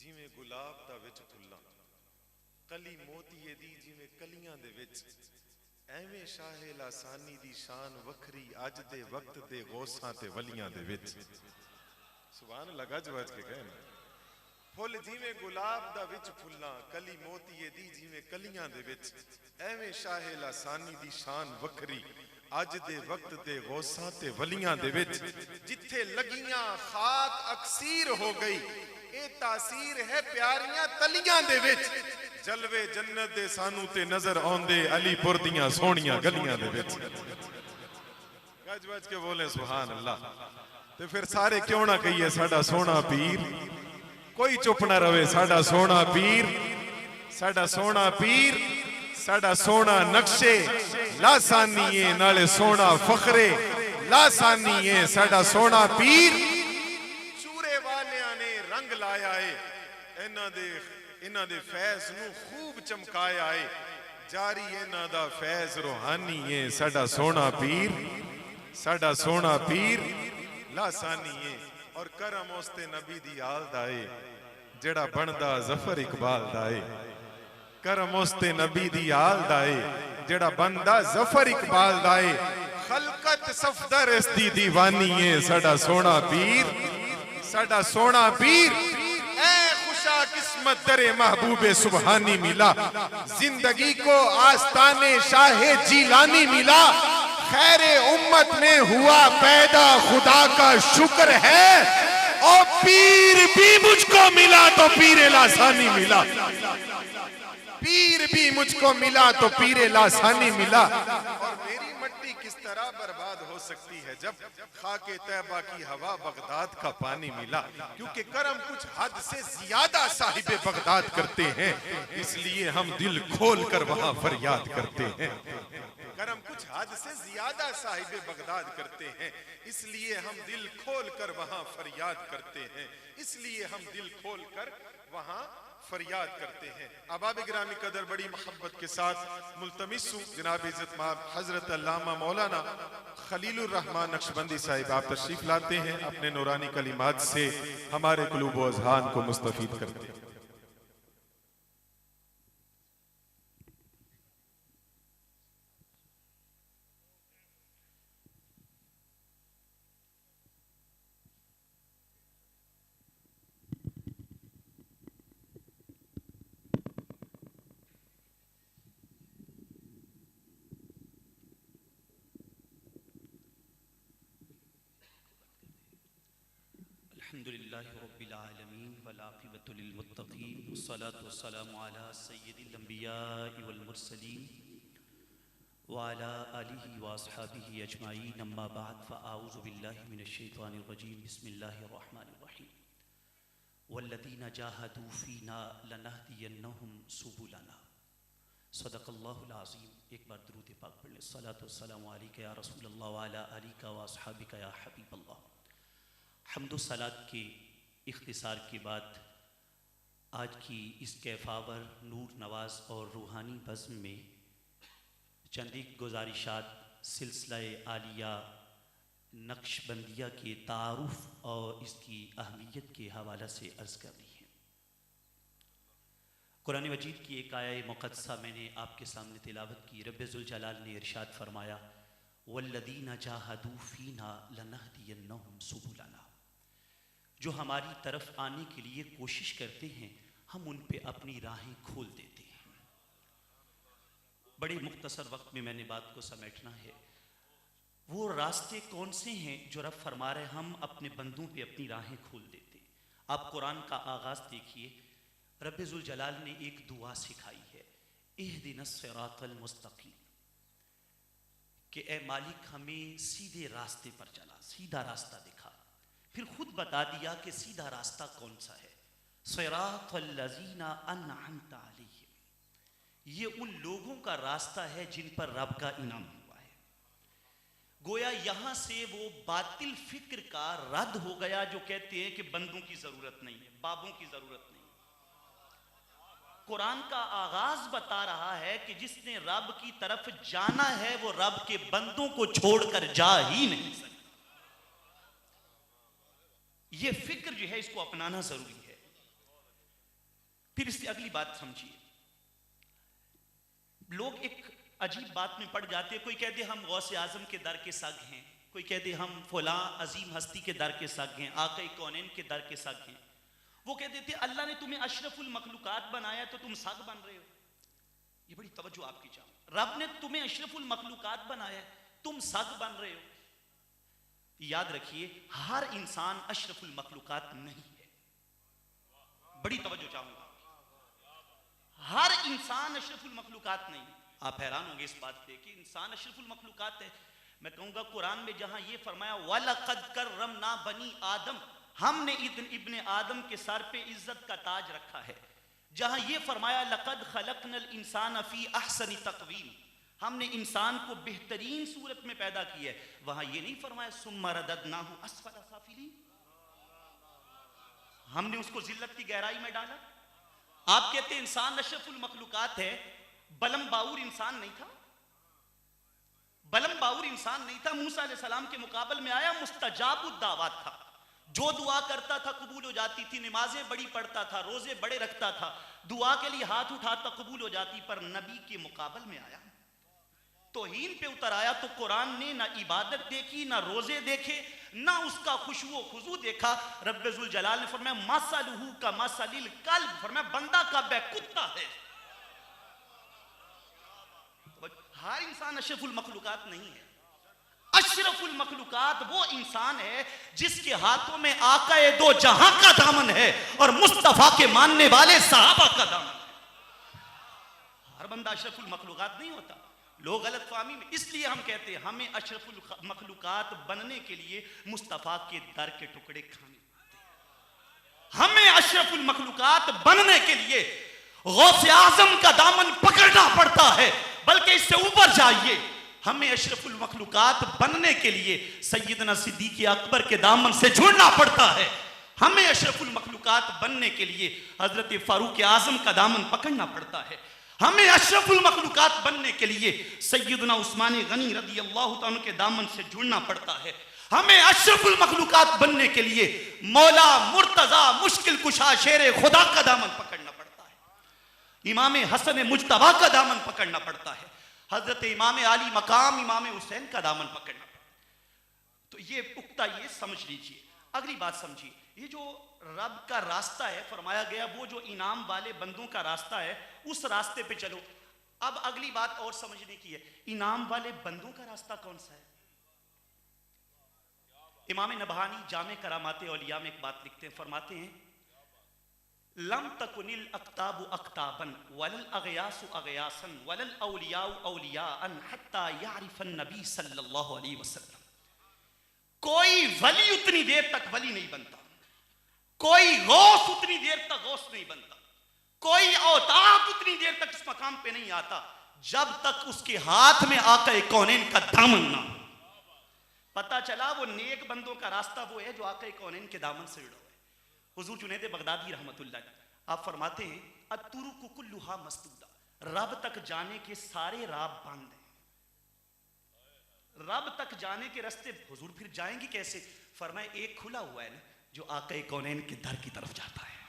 जिवें गुलाब दा विच फुल्लां, कली मोतीए दी जिवें कलियां दे विच, एवें शाहे लासानी दी शान वखरी अज दे वक्त दे गौसां ते वलियां दे विच। सुभान अल्लाह, गज वज के कहना। फुल जिवें गुलाब दा विच फुल्लां, कली मोतीए दी जिवें कलियां दे विच, एवें शाहे लासानी दी शान वखरी अज दे वक्त दे गौसां ते वलियां दे विच। जिथे लगियां खाक अक्सीर हो गई, ए तासीर है प्यारियां तलियां दे विच। जलवे जन्नत दे सानू ते नजर आउंदे अलीपुर दियां सोहणियां गलियां दे विच। गज वज के बोले सुभान अल्लाह। ते फिर सारे क्यों ना कहिए साडा सोहना पीर, कोई चुप ना रवे, साडा सोहना पीर, साडा सोहना पीर, साडा सोहना नक्शे लासानीए नाले सोहना फखरे लासानीए, साडा सोहना पीर। चूरे वालियां ने रंग लाया है, इन्हां दे फैज नू खूब चमकाया है, जारी इन्हां दा फैज रूहानी है, साडा सोहना पीर, साडा सोहना पीर लासानीए। और करम उस्ते नबी दी आल दा है, जेड़ा बनदा जफर इकबाल दा है। करम उस्ते नबी दी आल दा है, जेड़ा बनदा जफर इकबाल दा है। खलकत सफदर इस दी दीवानी है, साडा सोहना पीर, साडा सोहना पीर। ऐ खुशा किस्मत दरे महबूबे सुबहानी मिला, जिंदगी को आस्ताने शाहे जीलानी मिला। खैरे उम्मत में हुआ पैदा, खुदा का शुक्र है। और पीर भी मुझको मिला तो पीरे लासानी मिला, पीर भी मुझको मिला तो पीरे लासानी मिला। और मेरी मट्टी किस तरह बर्बाद हो सकती है जब खाके तैबा की हवा बगदाद का पानी मिला। क्योंकि करम कुछ हद से ज्यादा साहिबे बगदाद करते हैं, इसलिए हम दिल खोल कर वहां फरियाद करते हैं। करम कुछ हद से ज्यादा साहिबे बगदाद करते हैं, इसलिए हम दिल खोल कर वहां फरियाद करते हैं, इसलिए हम दिल खोल कर वहां फरियाद करते हैं। अहबाब गिरामी कदर बड़ी मोहब्बत के साथ मुल्तमिस हूं जनाब इज्जत माब हजरत अल्लामा मौलाना खलीलुर रहमान नक्शबंदी साहिब, आप तशरीफ लाते हैं, अपने नूरानी कलिमात से हमारे कुलूब व अज़हान को मुस्तफीद करते हैं। अल्हम्दुलिल्लाहि रब्बिल आलमीन वल आक़िबतु लिल मुत्तक़ीन वस्सलातु वस्सलामु अला सय्यिदिल अंबियाइ वल मुरसलीन व अला आलिहि व अस्हाबिहि अजमाईन, अम्मा बाद फ़अऊज़ु बिल्लाहि मिनश शैतानिर रजीम। बिस्मिल्लाहिर रहमानिर रहीम। वल्लज़ीना जाहदू फ़ीना लनहदियन्नहुम सुबुलना। सदक़ल्लाहुल अज़ीम। एक बार दुरूद पाक पढ़ लें। सलातु वस्सलामु अलैका या रसूलल्लाह व अला आलिका व अस्हाबिका या हबीबल्लाह। हम्दो सलात के इख्तिसार के बाद आज की इस कैफावर नूर नवाज और रूहानी बज़्म में चंद एक गुज़ारिशात सिलसिला आलिया नक्शबंदिया के तारुफ और इसकी अहमियत के हवाला से अर्ज़ कर रही है। कुरान मजीद की एक आया मुक़द्दसा मैंने आपके सामने तिलावत की। रब्बे ज़ुल जलाल ने इरशाद फरमाया, वल्लज़ीना जाहदू फ़ीना लनहदियन्नहुम सुबुलना। जो हमारी तरफ आने के लिए कोशिश करते हैं, हम उन पे अपनी राहें खोल देते हैं। बड़े मुख्तसर वक्त में मैंने बात को समेटना है। वो रास्ते कौन से हैं जो रब फरमा रहे हम अपने बंदों पे अपनी राहें खोल देते हैं। आप कुरान का आगाज़ देखिए, रब्बे ज़ुल जलाल ने एक दुआ सिखाई है, इहदिनस सिरातल मुस्तकीम, कि ए मालिक हमें सीधे रास्ते पर चला, सीधा रास्ता दिखा। फिर खुद बता दिया कि सीधा रास्ता कौन सा है, सिरातल लज़ीना अनअमता अलैहिम, ये उन लोगों का रास्ता है जिन पर रब का इनाम हुआ है। गोया यहां से वो बातिल फिक्र का रद्द हो गया जो कहते हैं कि बंदों की जरूरत नहीं है, बाबों की जरूरत नहीं। कुरान का आगाज बता रहा है कि जिसने रब की तरफ जाना है वो रब के बंदों को छोड़कर जा ही नहीं सकता। ये फिक्र जो है इसको अपनाना जरूरी है। फिर इससे अगली बात समझिए, लोग एक अजीब बात में पड़ जाते हैं। कोई कहते हम गौसे आजम के दर के सग हैं, कोई कहते हम फलां अजीम हस्ती के दर के सग हैं, आका कौनैन के दर के सग हैं। वो कहते थे अल्लाह ने तुम्हें अशरफुल मखलूकात बनाया तो तुम सग बन रहे हो। ये बड़ी तवज्जो आपकी चाहूं। रब ने तुम्हें अशरफुल मखलूकात बनाया, तुम सग बन रहे हो। याद रखिए, हर इंसान अशरफुल मखलूकात नहीं है। बड़ी तवज्जो चाहूंगा, हर इंसान अशरफुल मखलूकात नहीं। आप हैरान होंगे इस बात पे कि इंसान अशरफुल मखलूकात है। मैं कहूंगा कुरान में जहां ये फरमाया वलक़द कर्रमना बनी आदम, हमने इब्ने आदम के सर पे इज्जत का ताज रखा है, जहां ये फरमाया लक़द खलक़नल इंसान फी अहसनी तक़वीम, हमने इंसान को बेहतरीन सूरत में पैदा किया है, वहां ये नहीं फरमाया सुम्मा रददनाहु अस्फला साफिलीन, हमने उसको जिल्लत की गहराई में डाला। आप कहते हैं इंसान अशरफुल मखलूकात है, बलम बाउर इंसान नहीं था, बलम बाउर इंसान नहीं था। मूसा अलैहिस्सलाम के मुकाबले में आया, मुस्तजाबुद दावत था, जो दुआ करता था कबूल हो जाती थी, नमाजें बड़ी पढ़ता था, रोजे बड़े रखता था, दुआ के लिए हाथ उठाता कबूल हो जाती। पर नबी के मुकाबले में आया, तौहीन पे उतर आया, तो कुरान ने ना इबादत देखी, ना रोजे देखे, ना उसका खुशबू खुजू देखा। रब्बुल जलाल ने फरमाया मसलुहु का मसलिल कल्ब, फरमाया बंदा का बै कुत्ता है। हर इंसान अशरफुल मखलूकात नहीं है। अशरफुल मखलूकात वो इंसान है जिसके हाथों में आकाए दो जहां का दामन है और मुस्तफा के मानने वाले सहाबा का दामन है। हर बंदा अशरफुल मखलूकात नहीं होता। लोग गलत फहमी में, इसलिए हम कहते हैं हमें अशरफुल मखलूकात बनने के लिए मुस्तफा के दर के टुकड़े खाने पड़ते हैं। हमें अशरफुल मखलूकात बनने के लिए गौसे आजम का दामन पकड़ना पड़ता है, बल्कि इससे ऊपर जाइए, हमें अशरफुल मखलूकात बनने के लिए सैयदना सिद्दीक़ अकबर के दामन से जुड़ना पड़ता है। हमें अशरफुल मखलूकात बनने के लिए हजरत फारूक आजम का दामन पकड़ना पड़ता है। हमें अशरफुल मखलूकात बनने के लिए सैयदना उस्मान गनी रदी अल्लाह तआला के दामन से जुड़ना पड़ता है। हमें अशरफुल मखलूकात बनने के लिए मौला मुर्तजा मुश्किल कुशा शेर खुदा का दामन पकड़ना पड़ता है, इमाम हसन मुज्तबा का दामन पकड़ना पड़ता है, हजरत इमाम आली मकाम इमाम हुसैन का दामन पकड़ना पड़ता है। तो ये पुख्ता ये समझ लीजिए। अगली बात समझिए, ये जो रब का रास्ता है, फरमाया गया वो जो इनाम वाले बंदों का रास्ता है, उस रास्ते पे चलो। अब अगली बात और समझने की है, इनाम वाले बंदों का रास्ता कौन सा है? इमाम नबहानी जामे करामाते औलिया में एक बात लिखते हैं, फरमाते हैं लम तकुनिल अक्ताबु अक्ताबन वलल अगयासु अगयासन वलल औलियाउ औलियाअन हत्ता यारिफन नबी सल्लल्लाहु अलैहि वसल्लम। कोई वली उतनी देर तक वली नहीं बनता, कोई गौस उतनी देर तक गौस नहीं बनता, कोई औताद उतनी देर तक इस मकाम पे नहीं आता जब तक उसके हाथ में आका कौनैन का दामन ना हो। पता चला वो नेक बंदों का रास्ता वो है जो आका कौनैन के दामन से जुड़ा हुआ है। हुजूर जुनैद बगदादी रहमतुल्लाह आप फरमाते हैं अतुरुकु कुल्लुहा मस्दूदा, रब तक जाने के सारे राह बंद हैं। रब तक जाने के रास्ते हुजूर फिर जाएंगे कैसे? फरमाए एक खुला हुआ है ना, जो आका कौनैन के दर की तरफ जाता है।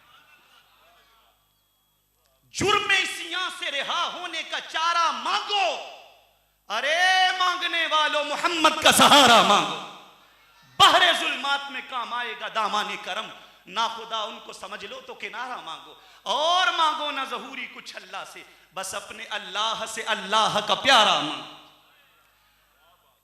जुर्म सियां से रिहा होने का चारा मांगो, अरे मांगने वालों मोहम्मद का सहारा मांगो, बहरे जुल्मात में काम आएगा दामाने करम, ना खुदा उनको समझ लो तो किनारा मांगो, और मांगो ना ज़हूरी कुछ अल्लाह से, बस अपने अल्लाह से अल्लाह का प्यारा मांगो।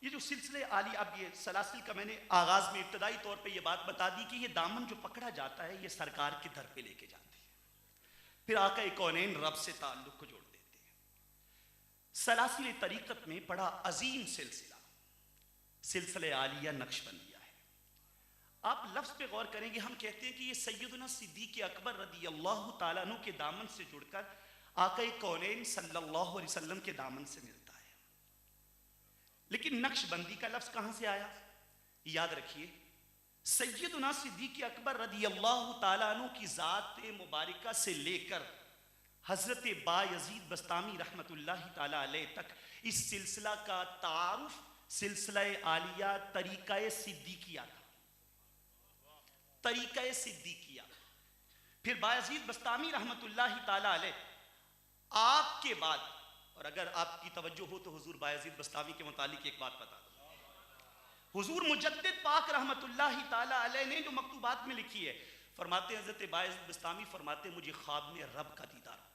ये जो सिलसिले आली, अब ये सलासिल का मैंने आगाज में इब्तदाई तौर पे ये बात बता दी कि ये दामन जो पकड़ा जाता है ये सरकार के दर पे लेके जाते हैं, फिर आका कौनैन रब से ताल्लुक को जोड़ देते हैं। सलासिल तरीक़त में बड़ा अजीम सिलसिला सिलसिले आलिया नक्शबंदिया है। आप लफ्ज़ पे गौर करेंगे, हम कहते हैं कि ये सैयदना सिद्दीक़ अकबर रदी अल्लाह तआला अन्हु के दामन से जुड़कर आका कौनैन सल्लल्लाहु अलैहि वसल्लम के दामन से मिलता है। लेकिन नक्शबंदी का लफ्ज़ कहां से आया? याद रखिए, सैयदना सिद्दीक़ अकबर रदी अल्लाह तआला अन्हु की ज़ात मुबारका से लेकर हज़रत बायज़ीद बस्तामी रहमतुल्लाहि तआला अलैह तक इस सिलसिला का तारुफ सिलसिला आलिया तरीक़ा सिद्दीक़िया था। तरीक़ा सिद्दीक़िया, फिर बायजीद बस्तामी रहमतुल्लाहि ताला अलैह आपके बाद, और अगर आपकी तवज्जो हो तो हुजूर बायजीद बस्तामी के मुतालिक एक बात बता दो। हुजूर मुजद्दिद पाक रहमतुल्लाहि ताला अलैह ने जो मकतूबात में लिखी है, फरमाते हैं हज़रत बायजीद बस्तामी फरमाते, मुझे ख्वाब में रब का दीदार हुआ।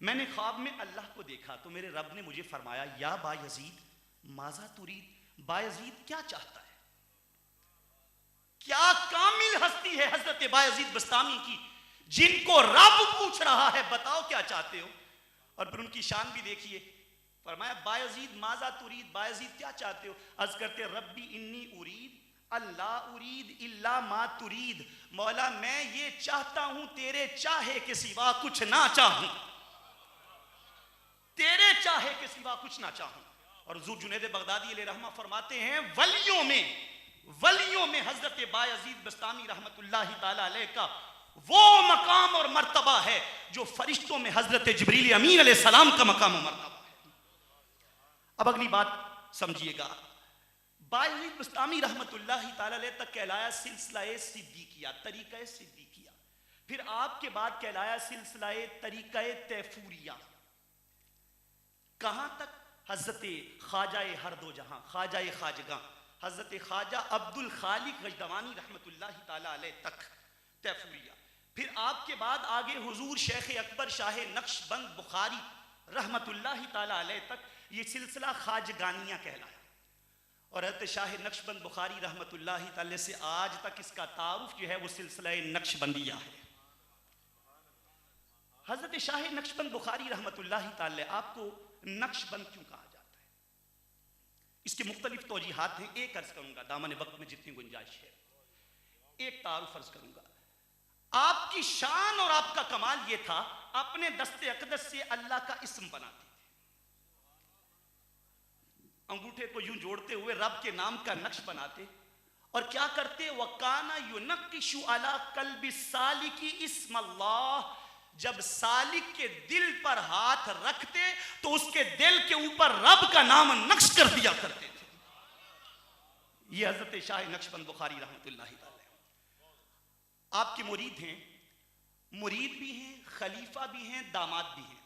मैंने ख्वाब में अल्लाह को देखा तो मेरे रब ने मुझे फरमाया, या बायजीद माजा तुरीद, बायजीद क्या चाहता है? क्या कामिल हस्ती है हजरत बायजीद बस्तामी की, जिनको रब पूछ रहा है बताओ क्या चाहते हो। और फिर उनकी शान भी देखिए, फरमाया बायजीद माजा तुरीद, बायजीद क्या चाहते हो? अर्ज करते, रब्बी इन्नी उरीद अल्लाह उरीद इल्ला मा तुरीद, मौला मैं ये चाहता हूं तेरे चाहे के सिवा कुछ ना चाहूं, तेरे चाहे के सिवा कुछ ना चाहूं। और हुजूर जुनैद बगदादी अलैहि रहमा फरमाते हैं, वलियों में हजरत बायजीद बस्तामी रहमतुल्लाहि ताला अलैह का वो मकाम और मर्तबा है जो फरिश्तों में हजरत जिब्रील अमीन अलैहि सलाम का मकाम और मर्तबा है। अब अगली बात समझिएगा, बायजीद बस्तामी रहमतुल्लाहि ताला अलैह तक कहलाया सिलसिला-ए सिद्दीकिया, तरीका सिद्दीकिया। फिर आपके बाद कहलाया सिलसिला-ए तरीका-ए तैफूरिया। कहां तक? हजरत ख्वाजा हर दो जहां, ख्वाजा खाजगा हजरत ख्वाजा अब्दुल खालिक गजदवानी रहमतुल्लाहि ताला अलैह तक तैफूरिया। फिर आपके बाद आगे हुजूर शेख अकबर शाह नक्शबंद बुखारी रहमतुल्लाहि ताला अलैह तक ये सिलसिला खाजगानिया कहलाया। और हज़रत शाह नक्शबंद बुखारी रहमतुल्लाहि ताला से आज तक इसका तारुफ जो है वो सिलसिला नक्शबंदिया है। हज़रत शाह नक्शबंद बुखारी रहमतुल्लाहि ताला, आपको नक्शबंद क्यों कहा जाता है? इसके मुख्तलिफ तौजीहात हैं। एक अर्ज करूंगा, दामन वक्त में जितनी गुंजाइश है एक तारुफ अर्ज करूंगा। आपकी शान और आपका कमाल यह था, अपने दस्ते अकदस से अल्लाह का इस्म बनाते थे, अंगूठे को यूं जोड़ते हुए रब के नाम का नक्श बनाते। और क्या करते? वकाना युनक्किशु अला कल्बि सालिकी इस्म अल्लाह, जब सालिक के दिल पर हाथ रखते तो उसके दिल के ऊपर रब का नाम नक्श कर दिया करते थे। यह हजरत शाह नक्शबंद बुखारी रहमतुल्लाहि ताला आपके मुरीद हैं, मुरीद भी हैं, खलीफा भी हैं, दामाद भी हैं।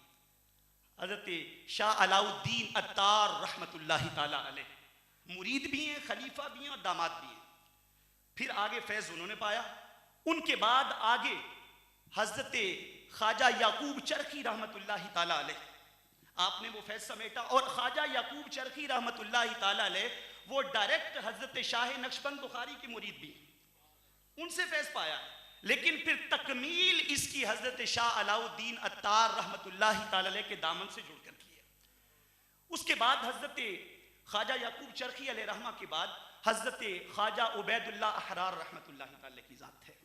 हजरत शाह अलाउद्दीन अत्तार रहमतुल्लाहि ताला अलैह मुरीद भी हैं, खलीफा भी हैं और दामाद भी हैं। फिर आगे फैज उन्होंने पाया। उनके बाद आगे हजरत ख्वाजा याकूब चरखी रहमतुल्लाहि ताला अलैह, आपने वो फैज समेटा। और ख्वाजा याकूब चरखी रहमतुल्लाहि ताला अलैह वो डायरेक्ट हजरत शाह नक्शबंद बुखारी के मुरीद भी, उनसे फैज पाया। लेकिन फिर तकमील इसकी हजरत शाह अलाउद्दीन अत्तार रहमतुल्लाहि ताला अलैह के दामन से जुड़कर की है। उसके बाद हजरत ख्वाजा याकूब चरखी अलैहि रहमा के बाद हजरत ख्वाजा उबैदुल्लाह अहरार रहमतुल्लाहि ताला अलैह की जात है।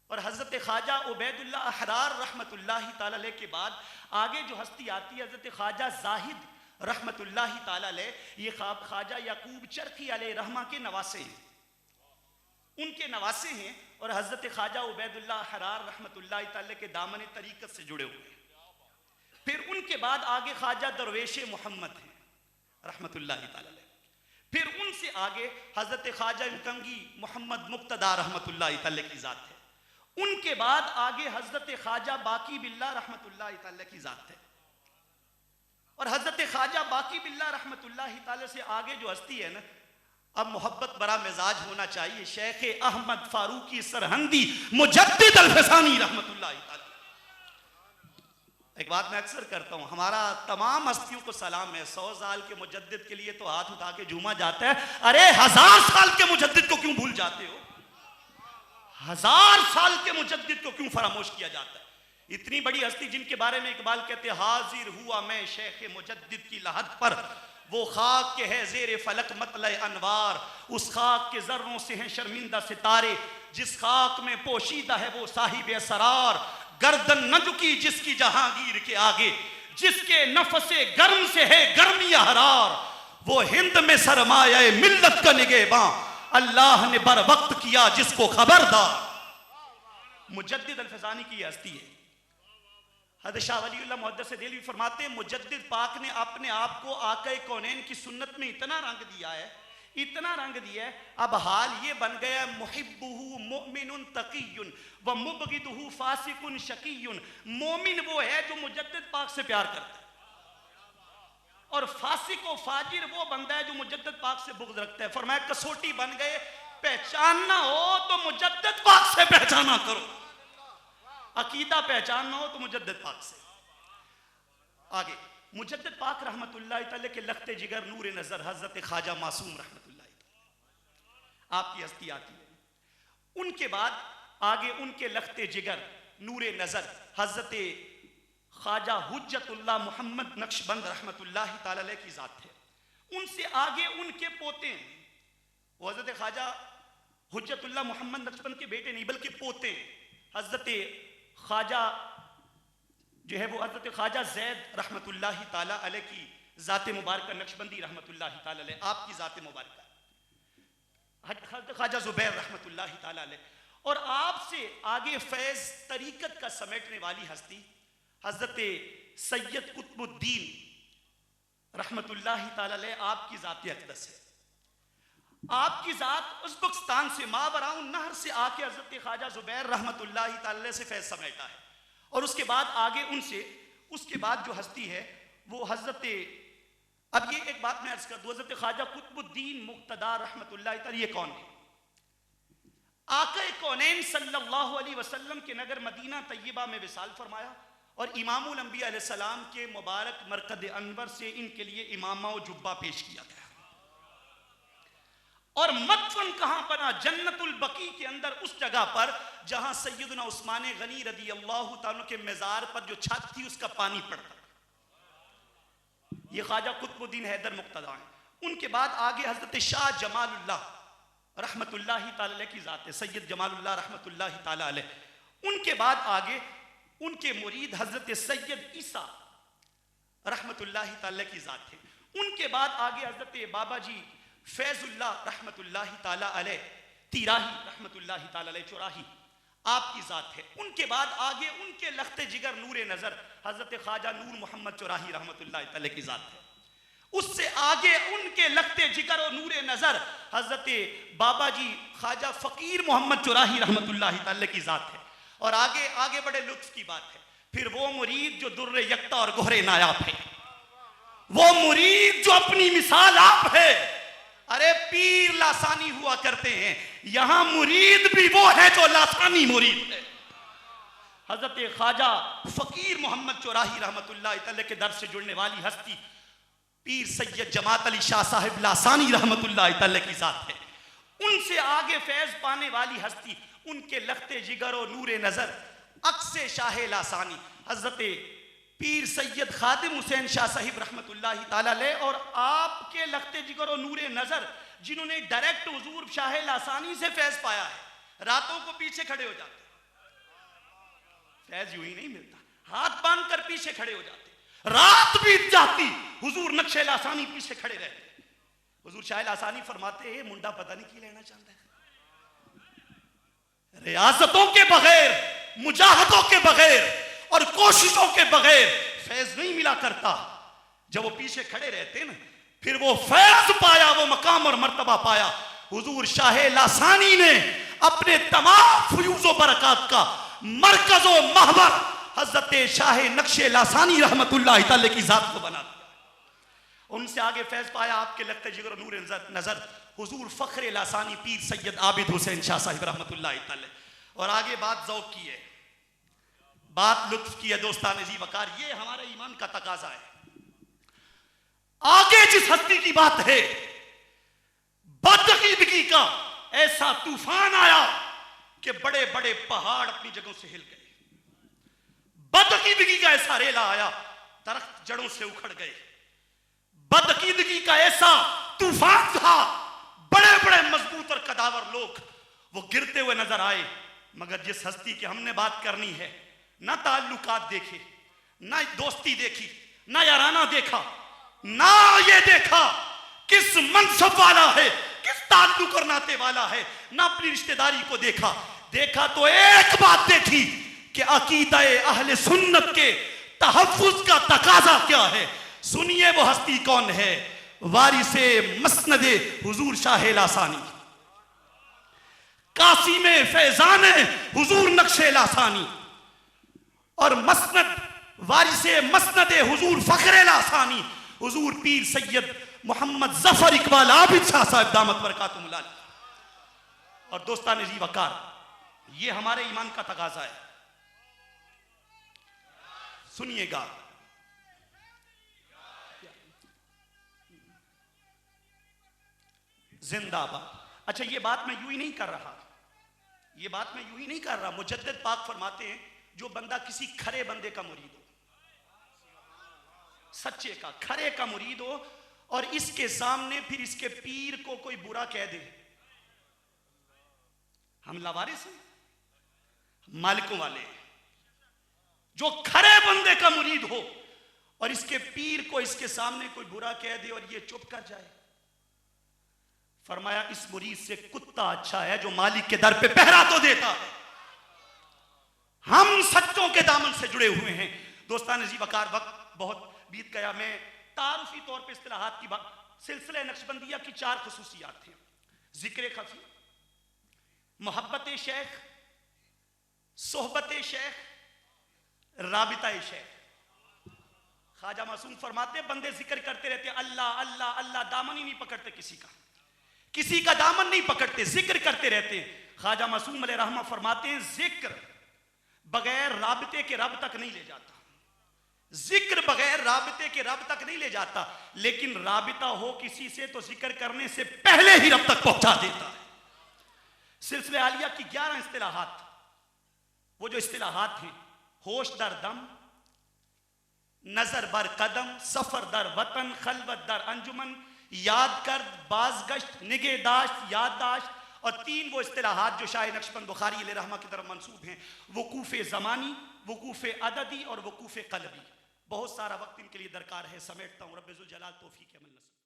और हजरत ख्वाजा उबैदुल्लाह अहरार रहमतुल्लाहि ताला अलैह के बाद आगे जो हस्ती आती है हजरत ख्वाजा जाहिद रहमतुल्लाहि ताला अलैह, ये ख्वाजा याकूब चरखी अलैहि रहमा के नवासे हैं, उनके नवासे हैं। और हजरत ख्वाजा उबैदुल्लाह अहरार रहमतुल्लाहि ताला के दामन तरीकत से जुड़े हुए हैं। फिर उनके बाद आगे ख्वाजा दरवेश मोहम्मद हैं रहमतुल्लाहि ताला अलैह। फिर उनसे आगे हजरत ख्वाजा कंगी मोहम्मद मुक्तदा रहमतुल्लाहि ताला की जात है। उनके बाद आगे हजरत ख्वाजा बाकी बिल्ला रहमतुल्लाहि ताला की जात है। और हजरत ख्वाजा बाकी बिल्ला रहमतुल्लाहि ताला से आगे जो हस्ती है ना, अब मोहब्बत बड़ा मिजाज होना चाहिए, शेख अहमद फारूकी सरहंदी मुजद्दिद अल-फसानी रहमतुल्लाहि ताला। एक बात मैं अक्सर करता हूं, हमारा तमाम हस्तियों को सलाम है। 100 साल के मुजद्दिद के लिए तो हाथ उठा के झूमा जाता है, अरे 1000 साल के मुजद्दिद को क्यों भूल जाते हो? 1000 साल के मुजद्दिद को क्यों फरामोश किया जाता है? इतनी बड़ी हस्ती जिनके बारे में इकबाल कहते हैं, हाजिर हुआ मैं शेख मुजद्दिद की लहद पर, वो खाक के है जेर फलक मतले अनवार, उस खाक के जर्रों से हैं शर्मिंदा सितारे, जिस खाक में पोशीदा है वो साहिब असरार, गर्दन न झुकी जिसकी जहांगीर के आगे, जिसके नफसे गर्म से है गर्मिया हरार, वो हिंद में सरमाया मिल्लत का निगहबां, अल्लाह ने बर वक्त किया जिसको खबरदार। मुजद्दिद अल-फसानी की हस्ती है। हज़रत शाह वलीउल्लाह मुहद्दिस देलवी फरमाते हैं, मुजद्दिद पाक ने अपने आप को आक़ाए कौनैन की सुन्नत में इतना रंग दिया है इतना रंग दिया है, अब हाल ये बन गया मुहिब्बुहु मुमिनुन तक़ियुन व मुबग़िदुहु फासिकुन शक़ियुन। मोमिन वो है जो मुजद्दिद पाक से प्यार करता है, और फासिक व फाजिर वो बंदा है जो मुजद्दिद पाक से बुग़्ज़ रखता है। फरमाया कसौटी बन गए, पहचानना हो तो मुजद्दिद पाक से पहचाना करो, अकीदा पहचानना हो तो मुजद्दिद पाक से। आगे मुजद्दिद पाक रहमतुल्लाह तआला के लख्ते जिगर नूर नजर हजरत ख्वाजा मासूम रहमतुल्लाह आपकी हस्ती आती है। उनके बाद आगे उनके लख्ते जिगर नूर नजर हजरत ख्वाजा हुज्जतुल्लाह मोहम्मद नक्शबंद रहमतुल्लाह तआला की जात है। उनसे आगे उनके पोते हैं, वो हजरत ख्वाजा हुज्जतुल्लाह मोहम्मद नक्शबंद के बेटे नहीं बल्कि पोते हैं। हजरत ख्वाजा जो है वो हजरत ख्वाजा जैद रहमतुल्लाह ताला अलैह की ज़ात मुबारक नक्शबंदी रहमतुल्लाह ताला अलैह आपकी ज़ात मुबारक, हजरत ख्वाजा ज़ुबैर रहमतुल्लाह ताला अलैह, और आपसे आगे फैज़ तरीक़त का समेटने वाली हस्ती हजरत सैयद कुतुबुद्दीन रहमतुल्लाह ताला अलैह आपकी ज़ात अक़दस है। आपकी ज़ात उज़्बेकिस्तान से मावराउन नहर से आके हजरत ख्वाजा ज़ुबैर रहमतुल्लाह ताला अलैह से फैज़ समेटा है, और उसके बाद आगे उनसे उसके बाद जो हस्ती है वो हजरत, अब ये एक बात मैं अर्ज कर दूं, हजरत ख्वाजा कुतुबुद्दीन मुक़्तदा रहमतुल्लाह ताला ये कौन है? आक़ा कौनैन सल्लल्लाहु अलैहि वसल्लम के नगर मदीना तैयबा में विसाल फरमाया, और इमामुल अंबिया अलैहिस्सलाम के मुबारक मरकद अनवर से इनके लिए इमामा व जुब्बा पेश किया गया। और मदफन कहां बना? जन्नतुल बकी के अंदर, उस जगह पर जहां सैयदना उस्मान गनी रदी अल्लाह ताला के मज़ार पर जो छत थी उसका पानी पड़ता। ये ख्वाजा कुतुबुद्दीन हैदर मुक़्तदा है। उनके बाद आगे हजरत शाह जमालुल्लाह रहमतुल्लाह ताला अलैह की ज़ात है, सैयद जमालुल्लाह रहमतुल्लाह ताला अलैह। उनके बाद आगे उनके मुरीद हजरत सैयद ईसा रहमतुल्लाह ताला की ज़ात है। उनके बाद आगे हजरत बाबा जी फैजुल्लाह रहमतुल्लाह ताला अलैह तिराही रहमतुल्लाह ताला अलैह चौराही आपकी ज़ात है। उनके बाद आगे उनके लख्ते जिगर नूर नज़र हजरत ख्वाजा नूर मोहम्मद चौराही रहमतुल्लाह ताला की ज़ात है। उससे आगे उनके लख्ते जिगर और नूर नज़र हजरत बाबा जी ख्वाजा फ़कीर मोहम्मद चौराही रहमतुल्लाह ताला की ज़ात है। और आगे आगे बड़े लुत्फ की बात है, फिर वो मुरीद जो दुर्रे यक्ता और गोहरे नायाब है, वो मुरीद जो अपनी मिसाल आप है। अरे पीर लासानी हुआ करते हैं, यहां मुरीद भी वो है जो लासानी मुरीद है। हजरत ख्वाजा फकीर मोहम्मद चौराही रहमतुल्लाह तआला के दर से जुड़ने वाली हस्ती पीर सैयद जमात अली शाह साहिब लासानी रहमतुल्लाह तआला की ज़ात है। उनसे आगे फैज पाने वाली हस्ती उनके लख्ते जिगर और नूर नजर अक्से शाह लासानी हजरत पीर सैयद खादिम हुसैन शाह साहिब रहमतुल्लाह ताला अलैह, और आपके लख्ते जिगर और नूर नजर जिन्होंने डायरेक्ट हुजूर शाह लासानी से फैज पाया है, रातों को पीछे खड़े हो जाते, फैज यूं ही नहीं मिलता, हाथ बांध कर पीछे खड़े हो जाते, रात बीत जाती हुजूर नक्शे लासानी पीछे खड़े रहते। हुजूर शाह लासानी फरमाते हैं मुंडा पता नहीं की लेना चाहता है, रियासतों के बगैर, मुजाहदों के बगैर और कोशिशों के बगैर फैज नहीं मिला करता। जब वो पीछे खड़े रहते ना, फिर वो फैज पाया, वो मकाम और मर्तबा पाया। हुजूर शाह लासानी ने अपने तमाम फ्यूज़ो बरकत का मरकज़ व महवर हजरत शाह नक्शे लासानी रहमतुल्लाह ताला की ज़ात को बना दिया। उनसे आगे फैज पाया आपके लगते जिगर नूर नजर हुजूर फख्र लासानी पीर सैयद आबिद हुसैन शाह साहिब रहमतुल्लाह ताला। और आगे बात ज़ौक़ की है, बात लुत्फ की है दोस्तान जी वकार, ये हमारे ईमान का तकाजा है। आगे जिस हस्ती की बात है, बदअकीदगी का ऐसा तूफान आया कि बड़े बड़े पहाड़ अपनी जगहों से हिल गए। बदअकीदगी का ऐसा रेला आया, दरख्त जड़ों से उखड़ गए। बदअकीदगी का ऐसा तूफान था, बड़े बड़े मजबूत और कदावर लोग वो गिरते हुए नजर आए। मगर जिस हस्ती की हमने बात करनी है, ना ताल्लुकात देखे, ना दोस्ती देखी, ना याराना देखा, ना ये देखा किस मनसब वाला है, किस ताल्लुक और नाते वाला है, ना अपनी रिश्तेदारी को देखा। देखा तो एक बात देखी कि अकीदे अहले सुन्नत के तहफ्फुज का तकाजा क्या है। सुनिए वो हस्ती कौन है, वारिसे मसनदे हुजूर शाह लासानी, कासिम फैजान हुजूर नक्शे लासानी, और मसनद वारिसे मसनदे हुजूर फखरे लासानी हुजूर पीर सैयद मोहम्मद जफर इकबाल आबिद शाह साहब दामत बरकातुहुमुल आलिया। और दोस्तान जी वकार, ये हमारे ईमान का तकाजा है। सुनिएगा, जिंदाबाद। अच्छा, ये बात मैं यूं ही नहीं कर रहा, ये बात मैं यूं ही नहीं कर रहा। मुजद्दिद पाक फरमाते हैं, जो बंदा किसी खरे बंदे का मुरीद हो, सच्चे का खरे का मुरीद हो, और इसके सामने फिर इसके पीर को कोई बुरा कह दे, हम लावारिस हैं, मालिकों वाले हैं। जो खरे बंदे का मुरीद हो और इसके पीर को इसके सामने कोई बुरा कह दे और ये चुप कर जाए, फरमाया इस मुरीद से कुत्ता अच्छा है जो मालिक के दर पे पहरा तो देता है। हम सच्चों के दामन से जुड़े हुए हैं। दोस्तान जी वकार, वक्त बहुत बीत गया। मैं तारुफी तौर पे इस्तिलाहात की बात, सिलसिले नक्शबंदिया की 4 खुसूसियात हैं: जिक्र खफी, मोहब्बत शेख, सोहबत शेख, राबिता शेख। ख्वाजा मासूम फरमाते, बंदे जिक्र करते रहते अल्लाह अल्लाह अल्लाह, दामन ही नहीं पकड़ते किसी का दामन नहीं पकड़ते, जिक्र करते रहते हैं। ख्वाजा मासूम अलैहि रहमा फरमाते हैं, जिक्र बगैर राबिते के रब तक नहीं ले जाता, जिक्र बगैर राबिते के रब तक नहीं ले जाता, लेकिन राबिता हो किसी से तो जिक्र करने से पहले ही रब तक पहुंचा देता है। सिलसिले आलिया की 11 इस्तिलाहात, वो जो इस्तिलाहात हैं: होश दर दम, नजर बर कदम, सफर दर वतन, खलवत दर अंजुमन, याद कर, बाजगश्त, निगहदाश्त, याददाश्त, और 3 वो इस्तिलाहात जो शाह नक्शबंद बुखारी अलैहि रहमा की तरफ मंसूब हैं: वकूफ़े ज़मानी, वकूफ़े अददी और वकूफ़े क़ल्बी। बहुत सारा वक्त इनके लिए दरकार है, समेटता हूँ। रब्बे ज़ुल जलाल तौफीक अमल नसीब।